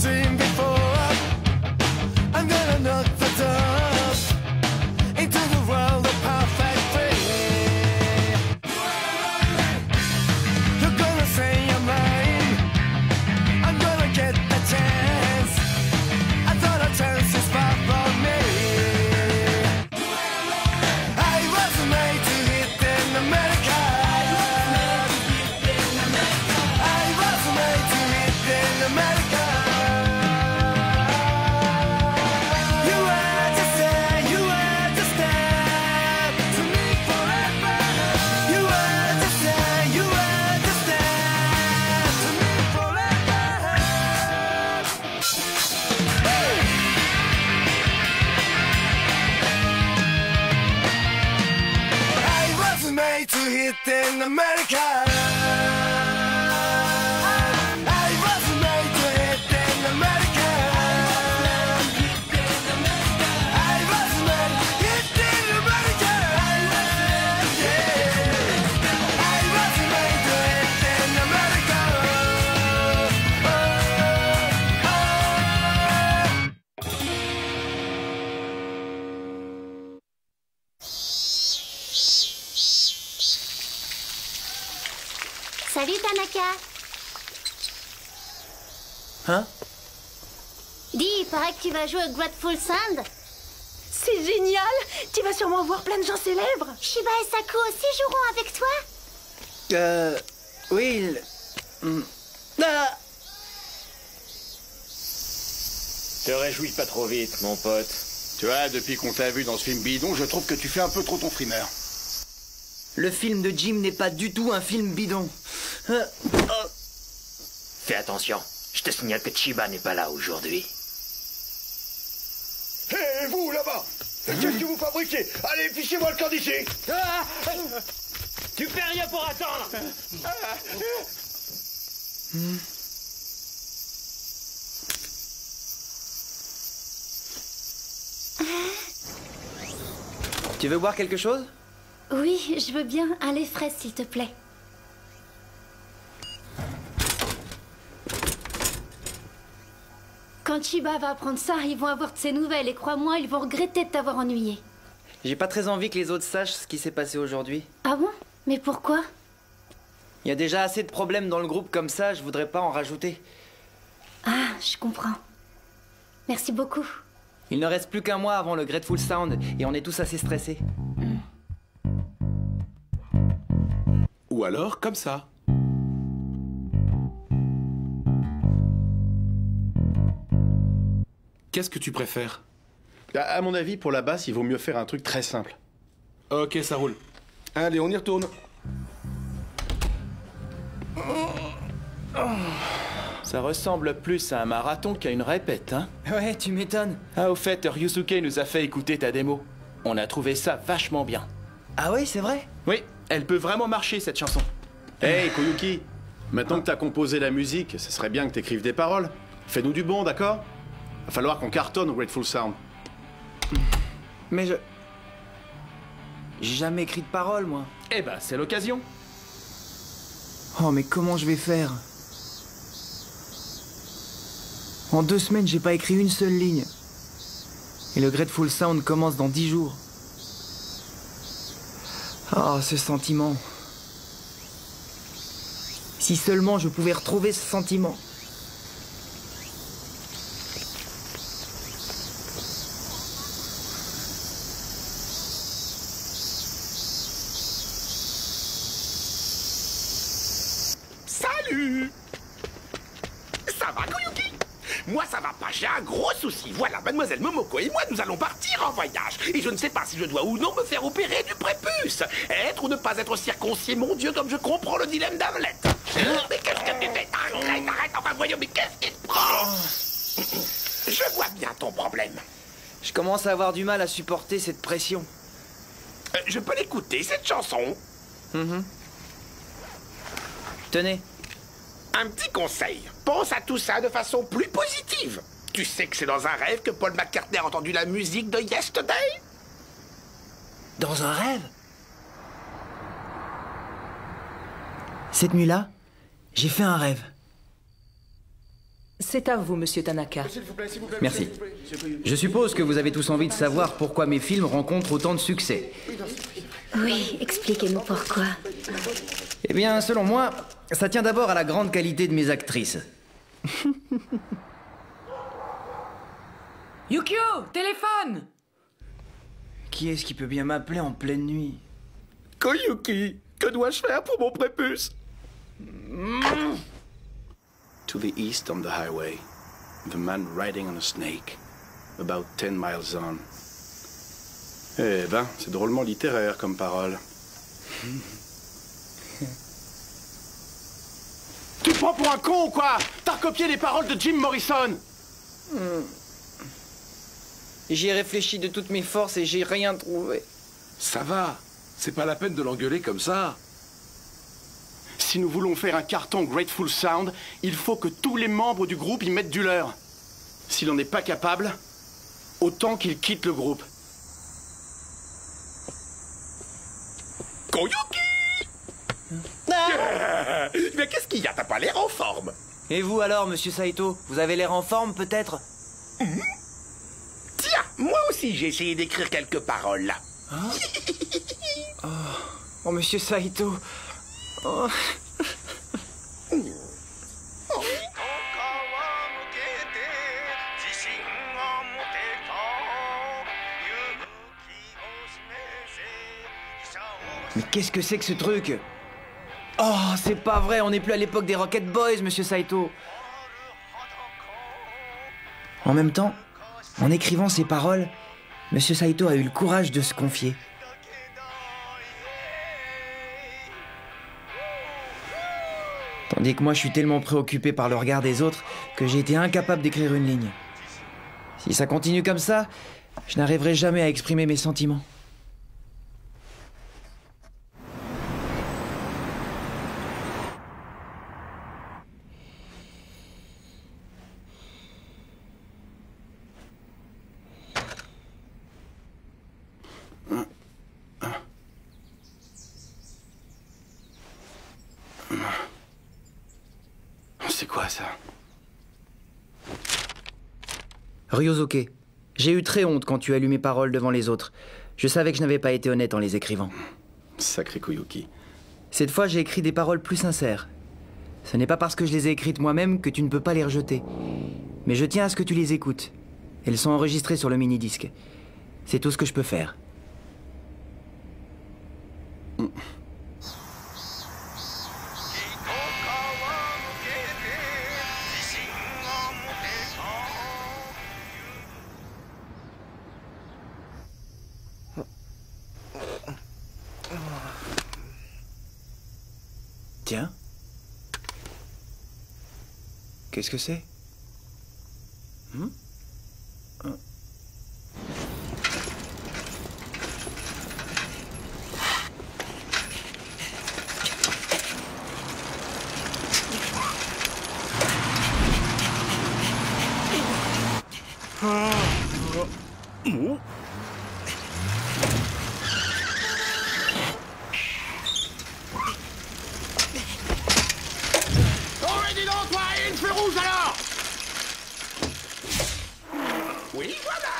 dream before. I'm gonna knock the door into the world of perfect free. You're gonna say I'm lying. I'm gonna get the chance. I thought a chance is far from me. I was made to hit in America. I was made to hit in America. You were to stay, you were to stay to me forever. You were to stay, you were to stay to me forever. I was made to hit in America. I was made to hit in America. I was made to hit in America. Yeah. I was made to hit in America. Salut Tanaka. Hein? Dis, il paraît que tu vas jouer au Grateful Sound. C'est génial! Tu vas sûrement voir plein de gens célèbres. Shiba et Saku aussi joueront avec toi. Oui. Ah! Te réjouis pas trop vite, mon pote. Tu vois, depuis qu'on t'a vu dans ce film bidon, je trouve que tu fais un peu trop ton frimeur. Le film de Jim n'est pas du tout un film bidon. Fais attention. Je te signale que Chiba n'est pas là aujourd'hui. Hé, vous, là-bas! Qu'est-ce que vous fabriquez? Allez, fichez-moi le camp d'ici! Tu fais rien pour attendre. Tu veux boire quelque chose? Oui, je veux bien. Un lait frais, s'il te plaît. Quand Chiba va apprendre ça, ils vont avoir de ses nouvelles et crois-moi, ils vont regretter de t'avoir ennuyé. J'ai pas très envie que les autres sachent ce qui s'est passé aujourd'hui. Ah bon? Mais pourquoi? Il y a déjà assez de problèmes dans le groupe comme ça, je voudrais pas en rajouter. Ah, je comprends. Merci beaucoup. Il ne reste plus qu'un mois avant le Grateful Sound et on est tous assez stressés. Ou alors comme ça. Qu'est-ce que tu préfères? À mon avis, pour la basse, il vaut mieux faire un truc très simple. Ok, ça roule. Allez, on y retourne. Ça ressemble plus à un marathon qu'à une répète, hein? Ouais, tu m'étonnes. Ah, au fait, Ryusuke nous a fait écouter ta démo. On a trouvé ça vachement bien. Ah ouais, c'est vrai? Oui, elle peut vraiment marcher, cette chanson. Hey, Koyuki, maintenant que t'as composé la musique, ce serait bien que t'écrives des paroles. Fais-nous du bon, d'accord? Va falloir qu'on cartonne au Grateful Sound. Mais j'ai jamais écrit de paroles, moi. Eh ben, c'est l'occasion. Oh, mais comment je vais faire? En 2 semaines, j'ai pas écrit une seule ligne. Et le Grateful Sound commence dans 10 jours. Ah, ce sentiment. Si seulement je pouvais retrouver ce sentiment. Salut! Ça va, Koyuki? Moi, ça va pas, j'ai un gros souci. Voilà, mademoiselle Momoko et moi, nous allons partir en voyage. Et je ne sais pas si je dois ou non me faire opérer du prépuce. Être ou ne pas être circoncis, mon Dieu, comme je comprends le dilemme d'Hamlet. Mais qu'est-ce que tu fais? Arrête, enfin voyons, mais qu'est-ce qui te prend? Je vois bien ton problème. Je commence à avoir du mal à supporter cette pression. Je peux l'écouter, cette chanson? Tenez. Un petit conseil. Pense à tout ça de façon plus positive. Tu sais que c'est dans un rêve que Paul McCartney a entendu la musique de Yesterday? Dans un rêve? Cette nuit-là, j'ai fait un rêve. C'est à vous, monsieur Tanaka. Merci. Je suppose que vous avez tous envie de savoir pourquoi mes films rencontrent autant de succès. Oui, expliquez-nous pourquoi. Eh bien, selon moi, ça tient d'abord à la grande qualité de mes actrices. Yukio, téléphone! Qui est-ce qui peut bien m'appeler en pleine nuit? Koyuki, que dois-je faire pour mon prépuce? To the east on the highway, the man riding on a snake, about 10 miles on. Eh ben, c'est drôlement littéraire comme parole. Tu te prends pour un con ou quoi? T'as recopié les paroles de Jim Morrison! J'y ai réfléchi de toutes mes forces et j'ai rien trouvé. Ça va. C'est pas la peine de l'engueuler comme ça. Si nous voulons faire un carton Grateful Sound, il faut que tous les membres du groupe y mettent du leur. S'il n'en est pas capable, autant qu'il quitte le groupe. Koyuki! Mais qu'est-ce qu'il y a? T'as pas l'air en forme. Et vous alors, monsieur Saito? Vous avez l'air en forme, peut-être? Tiens, moi aussi j'ai essayé d'écrire quelques paroles là. Hein? Oh, monsieur Saito. Oh. Mais qu'est-ce que c'est que ce truc? Oh, c'est pas vrai, on n'est plus à l'époque des Rocket Boys, monsieur Saito. En même temps, en écrivant ces paroles, monsieur Saito a eu le courage de se confier. Tandis que moi, je suis tellement préoccupé par le regard des autres que j'ai été incapable d'écrire une ligne. Si ça continue comme ça, je n'arriverai jamais à exprimer mes sentiments. C'est quoi ça? Ryosuke, j'ai eu très honte quand tu as lu mes paroles devant les autres. Je savais que je n'avais pas été honnête en les écrivant. Sacré Koyuki. Cette fois, j'ai écrit des paroles plus sincères. Ce n'est pas parce que je les ai écrites moi-même que tu ne peux pas les rejeter. Mais je tiens à ce que tu les écoutes. Elles sont enregistrées sur le mini-disque. C'est tout ce que je peux faire. Tiens. Qu'est-ce que c'est? Oh, mais dis donc, toi, une feu rouge alors! Oui, voilà!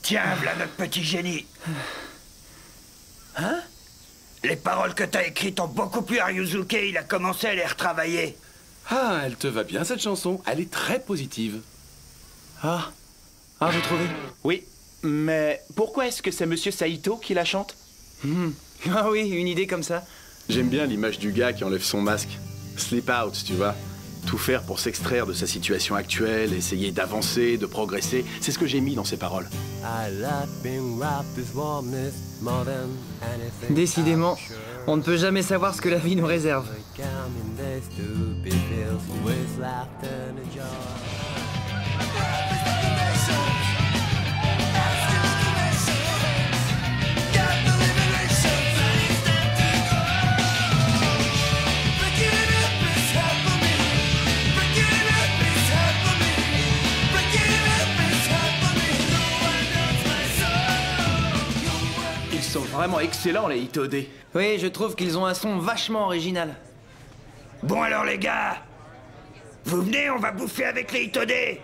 Tiens, voilà notre petit génie. Hein? Les paroles que t'as écrites ont beaucoup plu à Ryusuke, il a commencé à les retravailler. Ah, elle te va bien cette chanson. Elle est très positive. Ah, vous trouvez? Oui, mais pourquoi est-ce que c'est Monsieur Saito qui la chante? Ah oui, une idée comme ça. J'aime bien l'image du gars qui enlève son masque. Sleep out, tu vois. Tout faire pour s'extraire de sa situation actuelle, essayer d'avancer, de progresser, c'est ce que j'ai mis dans ces paroles. Décidément, on ne peut jamais savoir ce que la vie nous réserve. Ils sont vraiment excellents, les Hitodé. Oui, je trouve qu'ils ont un son vachement original. Bon alors les gars, vous venez, on va bouffer avec les Hitodé.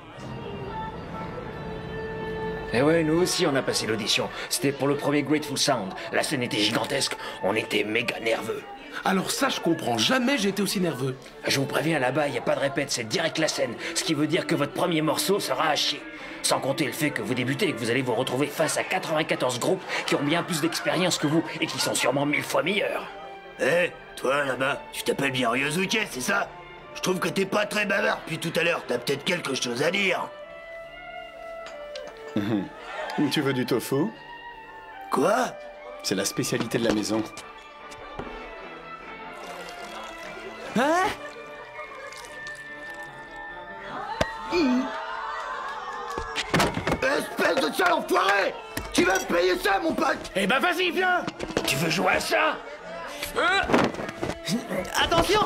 Eh ouais, nous aussi on a passé l'audition. C'était pour le premier Grateful Sound. La scène était gigantesque, on était méga nerveux. Alors ça, je comprends. Jamais j'ai été aussi nerveux. Je vous préviens, là-bas, il n'y a pas de répète, c'est direct la scène. Ce qui veut dire que votre premier morceau sera à chier. Sans compter le fait que vous débutez et que vous allez vous retrouver face à 94 groupes qui ont bien plus d'expérience que vous et qui sont sûrement 1000 fois meilleurs. Eh, toi là-bas, tu t'appelles bien Ryosuke, c'est ça? Je trouve que t'es pas très bavard depuis tout à l'heure, t'as peut-être quelque chose à dire. Tu veux du tofu? Quoi? C'est la spécialité de la maison. Hein? Espèce de sale enfoiré! Tu vas me payer ça, mon pote! Eh ben vas-y, viens! Tu veux jouer à ça? Attention!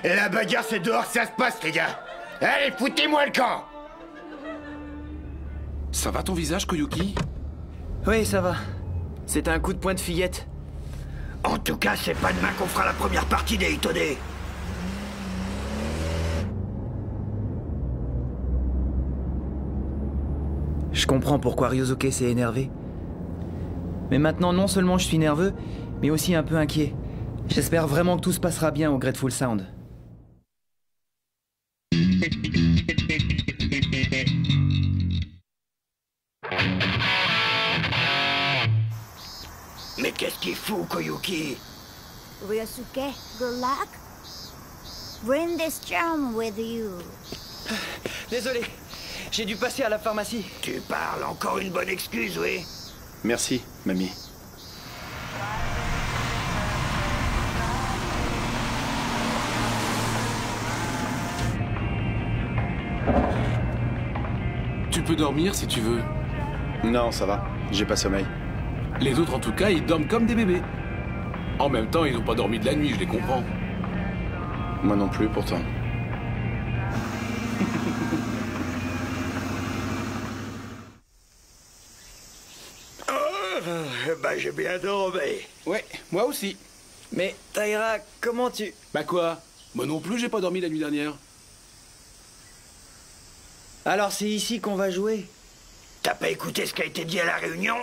Et la bagarre, c'est dehors que ça se passe, les gars! Allez, foutez-moi le camp! Ça va ton visage, Koyuki? Oui, ça va. C'est un coup de poing de fillette. En tout cas, c'est pas demain qu'on fera la première partie des Hitodé. Je comprends pourquoi Ryosuke s'est énervé. Mais maintenant, non seulement je suis nerveux, mais aussi un peu inquiet. J'espère vraiment que tout se passera bien au Grateful Sound. Mais qu'est-ce qu'il fout, Koyuki? Ryosuke, good luck. Bring this charm with you. Désolé, j'ai dû passer à la pharmacie. Tu parles, encore une bonne excuse, oui? Merci, mamie. Tu peux dormir si tu veux. Non, ça va. J'ai pas sommeil. Les autres, en tout cas, ils dorment comme des bébés. En même temps, ils n'ont pas dormi de la nuit, je les comprends. Moi non plus, pourtant. Bah, j'ai bien dormi. Ouais, moi aussi. Mais Taira, comment tu... Bah quoi? Moi non plus, j'ai pas dormi la nuit dernière. Alors c'est ici qu'on va jouer? T'as pas écouté ce qui a été dit à la réunion?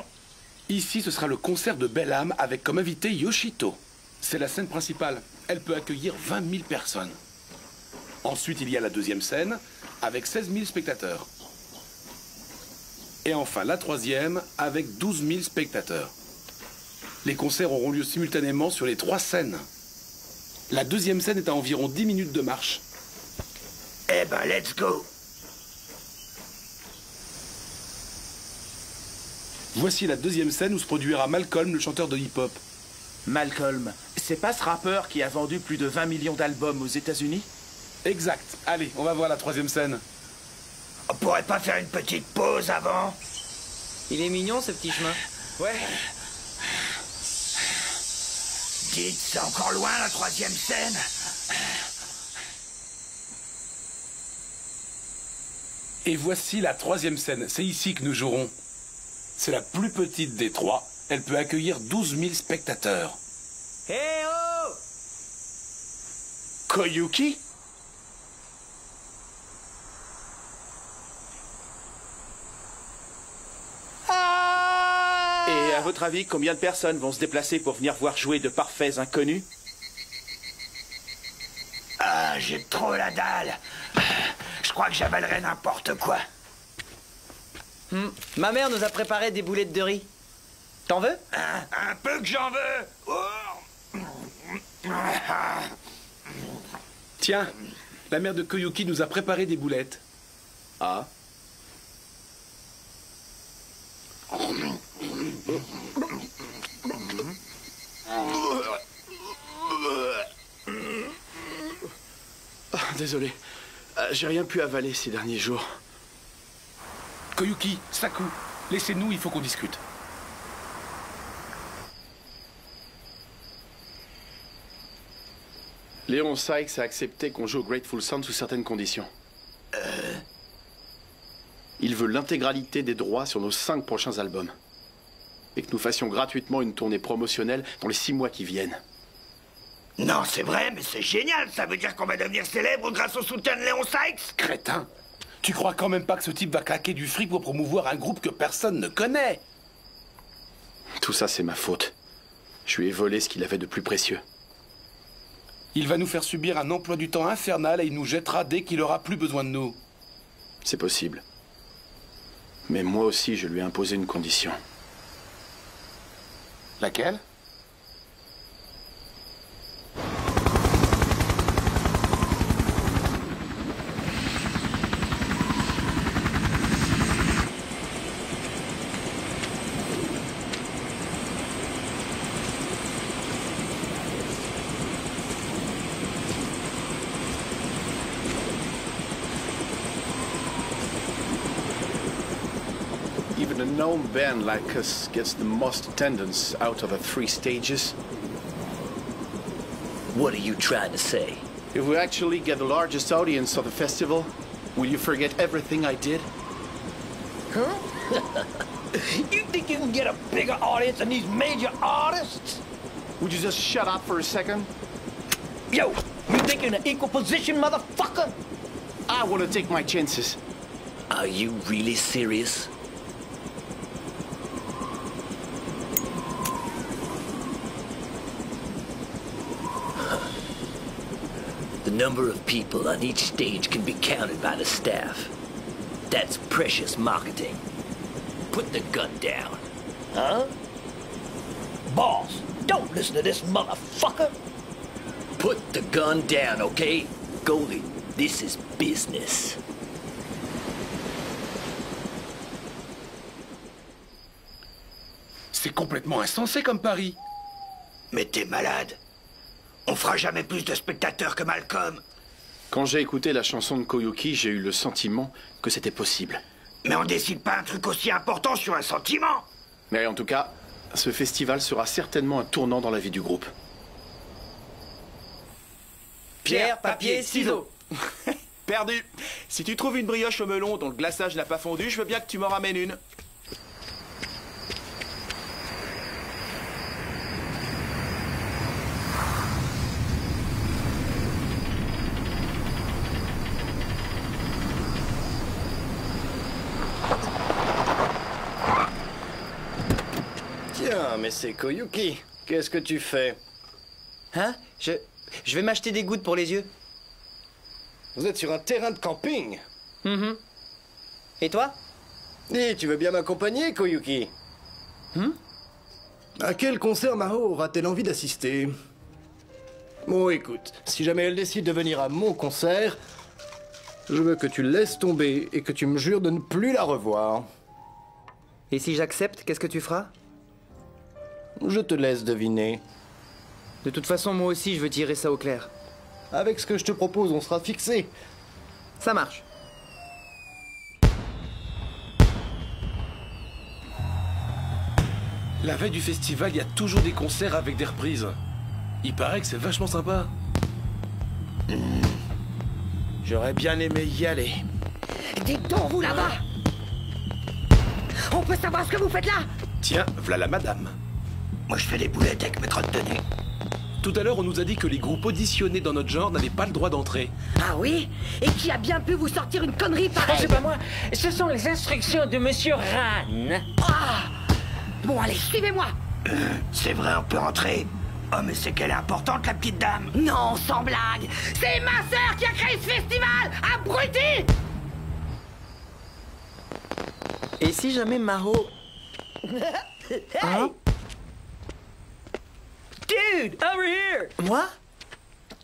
Ici, ce sera le concert de Belle Âme avec comme invité Yoshito. C'est la scène principale. Elle peut accueillir 20 000 personnes. Ensuite, il y a la deuxième scène avec 16 000 spectateurs. Et enfin, la troisième avec 12 000 spectateurs. Les concerts auront lieu simultanément sur les 3 scènes. La deuxième scène est à environ 10 minutes de marche. Eh ben, let's go! Voici la deuxième scène où se produira Malcolm, le chanteur de hip-hop. Malcolm, c'est pas ce rappeur qui a vendu plus de 20 millions d'albums aux États-Unis? Exact. Allez, on va voir la troisième scène. On pourrait pas faire une petite pause avant? Il est mignon ce petit chemin. Ouais. Dites, c'est encore loin la troisième scène? Et voici la troisième scène. C'est ici que nous jouerons. C'est la plus petite des 3. Elle peut accueillir 12 000 spectateurs. Hé oh! Koyuki? Et à votre avis, combien de personnes vont se déplacer pour venir voir jouer de parfaits inconnus? Ah, j'ai trop la dalle. Je crois que j'avalerais n'importe quoi. Ma mère nous a préparé des boulettes de riz. T'en veux? Un peu que j'en veux. Oh. Tiens, la mère de Koyuki nous a préparé des boulettes. Ah. Désolé. J'ai rien pu avaler ces derniers jours. Koyuki, Saku, laissez-nous, il faut qu'on discute. Léon Sykes a accepté qu'on joue au Grateful Sound sous certaines conditions. Il veut l'intégralité des droits sur nos 5 prochains albums. Et que nous fassions gratuitement une tournée promotionnelle dans les 6 mois qui viennent. Non, c'est vrai, mais c'est génial. Ça veut dire qu'on va devenir célèbre grâce au soutien de Léon Sykes. Crétin, tu crois quand même pas que ce type va claquer du fric pour promouvoir un groupe que personne ne connaît? Tout ça, c'est ma faute. Je lui ai volé ce qu'il avait de plus précieux. Il va nous faire subir un emploi du temps infernal et il nous jettera dès qu'il aura plus besoin de nous. C'est possible. Mais moi aussi, je lui ai imposé une condition. Laquelle? Even a known band like us gets the most attendance out of the 3 stages. What are you trying to say? If we actually get the largest audience of the festival, will you forget everything I did? Huh? You think you can get a bigger audience than these major artists? Would you just shut up for a second? Yo, you think you're in an equal position, motherfucker? I want to take my chances. Are you really serious? The number of people on each stage can be counted by the staff. That's precious marketing. Put the gun down. Huh? Boss, don't listen to this motherfucker. Put the gun down, okay? Goldie, this is business. C'est complètement insensé comme pari. Mais t'es malade. On fera jamais plus de spectateurs que Malcolm. Quand j'ai écouté la chanson de Koyuki, j'ai eu le sentiment que c'était possible. Mais on décide pas un truc aussi important sur un sentiment. Mais en tout cas, ce festival sera certainement un tournant dans la vie du groupe. Pierre, papier, ciseaux. Perdu. Si tu trouves une brioche au melon dont le glaçage n'a pas fondu, je veux bien que tu m'en ramènes une. Tiens, mais c'est Koyuki. Qu'est-ce que tu fais? Hein? Je vais m'acheter des gouttes pour les yeux. Vous êtes sur un terrain de camping. Et toi? Et tu veux bien m'accompagner, Koyuki? À quel concert Maho aura-t-elle envie d'assister? Bon, écoute, si jamais elle décide de venir à mon concert, je veux que tu laisses tomber et que tu me jures de ne plus la revoir. Et si j'accepte, qu'est-ce que tu feras? Je te laisse deviner. De toute façon, moi aussi, je veux tirer ça au clair. Avec ce que je te propose, on sera fixé. Ça marche. La veille du festival, il y a toujours des concerts avec des reprises. Il paraît que c'est vachement sympa. J'aurais bien aimé y aller. Dites donc, vous là-bas! On peut savoir ce que vous faites là? Tiens, v'là la madame. Moi, je fais des boulettes avec mes crottes de nez. Tout à l'heure, on nous a dit que les groupes auditionnés dans notre genre n'avaient pas le droit d'entrer. Ah oui? Et qui a bien pu vous sortir une connerie pareille? C'est pas moi, ce sont les instructions de Monsieur Ran. Ah! Bon, allez, suivez-moi! C'est vrai, on peut rentrer. Oh, mais c'est qu'elle est importante, la petite dame. Non, sans blague! C'est ma sœur qui a créé ce festival! Abruti! Et si jamais Maho... Hey! Dude, over here! Moi?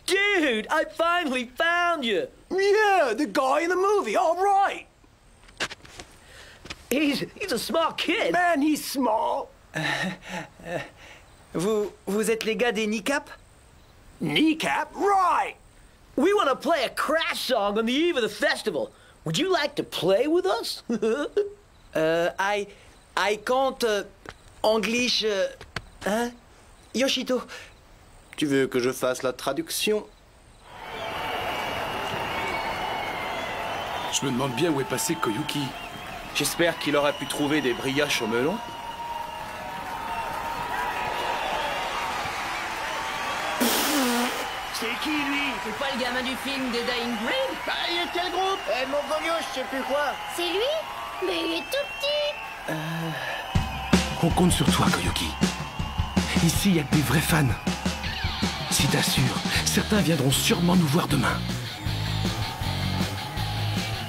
Dude, I finally found you! Yeah, the guy in the movie, all right. He's a small kid. Man, he's small. Vous êtes les gars des Kneecap? Kneecap? Right! We want to play a crash song on the eve of the festival. Would you like to play with us? I can't English. Hein? Yoshito. Tu veux que je fasse la traduction? Je me demande bien où est passé Koyuki. J'espère qu'il aura pu trouver des brioches au melon. C'est qui, lui? C'est pas le gamin du film des Dying Breed? Bah, il est quel groupe? Mon Gogno, je sais plus quoi. C'est lui? Mais il est tout petit. On compte sur toi, Koyuki. Ici, il y a que des vrais fans. Si t'assures, certains viendront sûrement nous voir demain.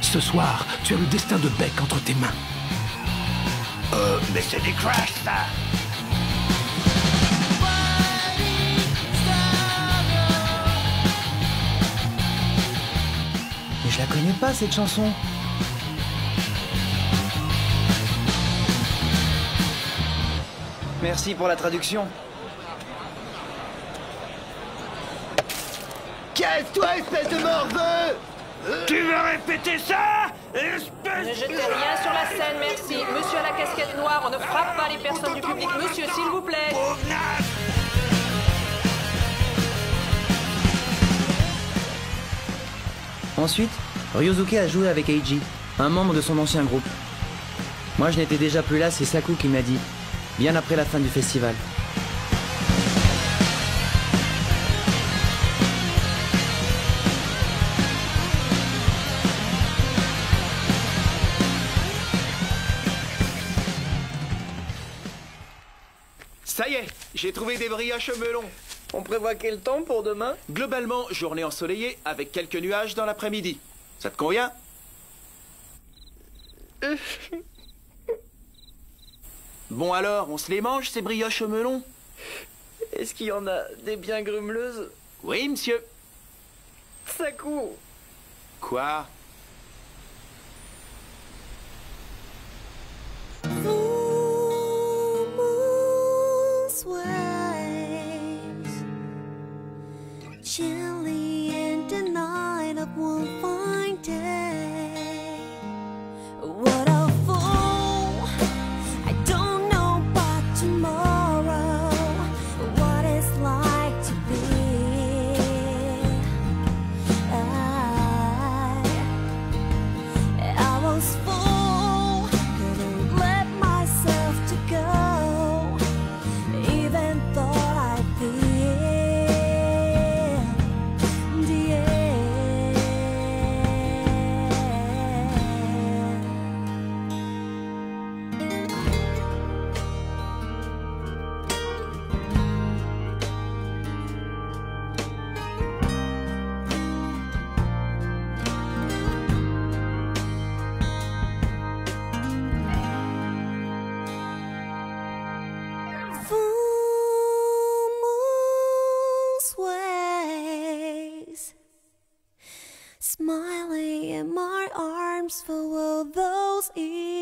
Ce soir, tu as le destin de Beck entre tes mains. Mais c'est des Crash, ça. Mais je la connais pas, cette chanson. Merci pour la traduction. Casse-toi, espèce de morveux! Tu veux répéter ça? Ne jetez rien sur la scène, merci. Monsieur à la casquette noire, on ne frappe pas les personnes du public. Monsieur, s'il vous plaît. Ensuite, Ryosuke a joué avec Eiji, un membre de son ancien groupe. Moi, je n'étais déjà plus là, c'est Saku qui m'a dit, bien après la fin du festival. Ça y est, j'ai trouvé des brioches au melon. On prévoit quel temps pour demain? Globalement, journée ensoleillée avec quelques nuages dans l'après-midi. Ça te convient? Bon alors, on se les mange, ces brioches au melon? Est-ce qu'il y en a des bien grumeleuses? Oui, monsieur. Saku. Quoi? Chilly in the night of one fine day. What a fool! I don't know about tomorrow. What it's like to be. I was full, couldn't let myself to go. Even thought I'd be. Smiling in my arms full of those ears.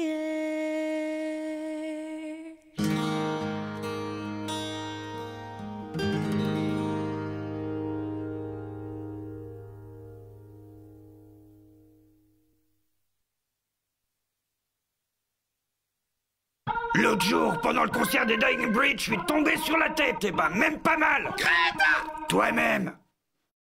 L'autre jour, pendant le concert des Dying Breed, je suis tombé sur la tête, et ben même pas mal. Greta! Toi-même.